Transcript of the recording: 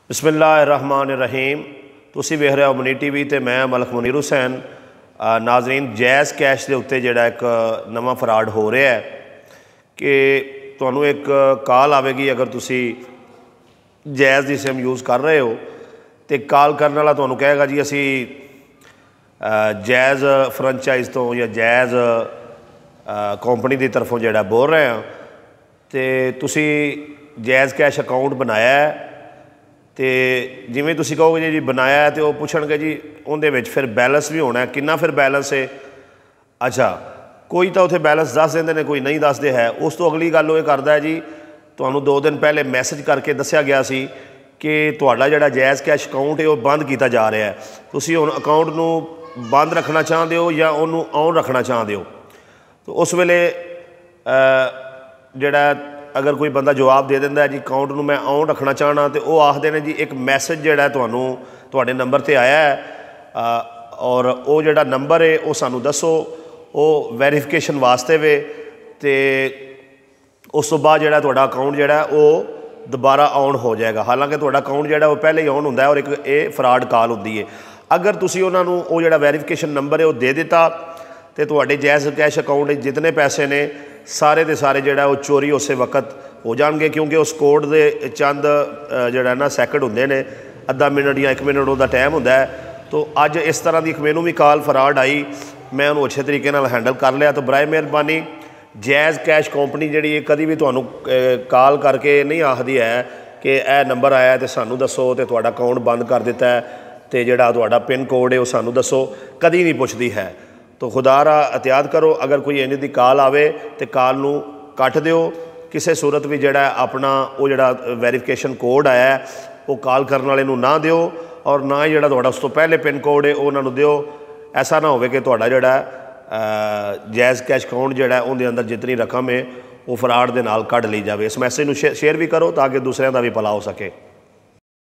बिस्मिल्लाहिर्रहमानिर्रहीम। तुसी वेख रहे हो मनी टीवी ते मैं मलक मुनीर हुसैन। नाजरीन, जैज़ कैश के उत्ते जिहड़ा एक नवा फ्रॉड हो रहा है कि तुहानू एक कॉल आएगी अगर तुसी जैज़ की सिम यूज़ कर रहे हो तो कॉल करने वाला तुहानू कहेगा जी असी जैज़ फ्रेंचाइज तो या जैज़ कंपनी की तरफों जिहड़ा बोल रहे हैं तो तुसी जैज़ कैश अकाउंट बनाया है तो जिमें तुसी कहोगे जी बनाया है तो वो पूछणगे जी उहदे विच फिर बैलेंस भी होना है, कितना फिर बैलेंस है। अच्छा, कोई तो उत्थे बैलेंस दस देंदे ने, कोई नहीं दसदे है। उस तो अगली गल ये करदा है जी तुहानू 2 दिन पहले मैसेज करके दस्सिया गया सी कि तुहाडा जिहड़ा जैज़ कैश अकाउंट है वो बंद किया जा रहा है, तुसी हुण अकाउंट नू बंद रखना चाहते हो या उन्होंने ऑन रखना चाहते हो। तो उस वेले जिहड़ा अगर कोई बंदा जवाब दे दिंदा है जी अकाउंट नू मैं ऑन रखना चाहना, तो वो आखदे ने जी एक मैसेज जिहड़ा तुहानू तुहाडे नंबर ते आया है और वो जिहड़ा नंबर है वो सानू दसो, वो वैरीफिकेशन वास्ते वे। तो उस तो बाद जिहड़ा तुहाडा अकाउंट जिहड़ा वो दोबारा ऑन हो जाएगा। हालांकि तुहाडा अकाउंट जिहड़ा वो पहले ही ऑन हुंदा है और एक ये फ्रॉड कॉल हुंदी है। अगर तुसी उन्हां नू वो जिहड़ा वैरीफिकेशन नंबर है वो दे दिता तो तुहाडे जैज़ कैश अकाउंट जितने पैसे ने सारे के सारे जिहड़ा वो चोरी उस वक्त हो जाएंगे, क्योंकि उस कोड के चंद जिहड़ा ना सैकंड हुंदे ने, अद्धा मिनट या 1 मिनट उसका टाइम हुंदा है। तो अज इस तरह की मैनू भी कॉल फ्रॉड आई, मैं उन्होंने अच्छे तरीके नाल हैंडल कर लिया। तो बराए मेहरबानी जैज़ कैश कंपनी जी कभी भी तुहानू कॉल करके नहीं आखदी है कि यह नंबर आया तो सानू दसो तो तुहाडा अकाउंट बंद कर दिता है, तो जिहड़ा तुहाडा पिन कोड है वो सानू दसो, कभी नहीं पुछदी है। तो खुदारा एहतियात करो, अगर कोई इन्हीं की कॉल आवे तो कॉल नू कट दिओ। किसी सूरत भी जिहड़ा अपना वो जिहड़ा वैरीफिकेशन कोड आया है वो कॉल करने वाले नू ना दिओ, और ना ही जिहड़ा तुहाडा उस तो पहले पिन कोड है वो उन्होंने दिओ। ऐसा ना होवे कि तुहाडा जिहड़ा जैज़ कैश अकाउंट जिहड़ा उहदे अंदर जितनी रकम है वो फ्रॉड दे नाल कढ ली जाए। इस मैसेज नू शेयर भी करो ताकि दूसरों का भी भला हो सके।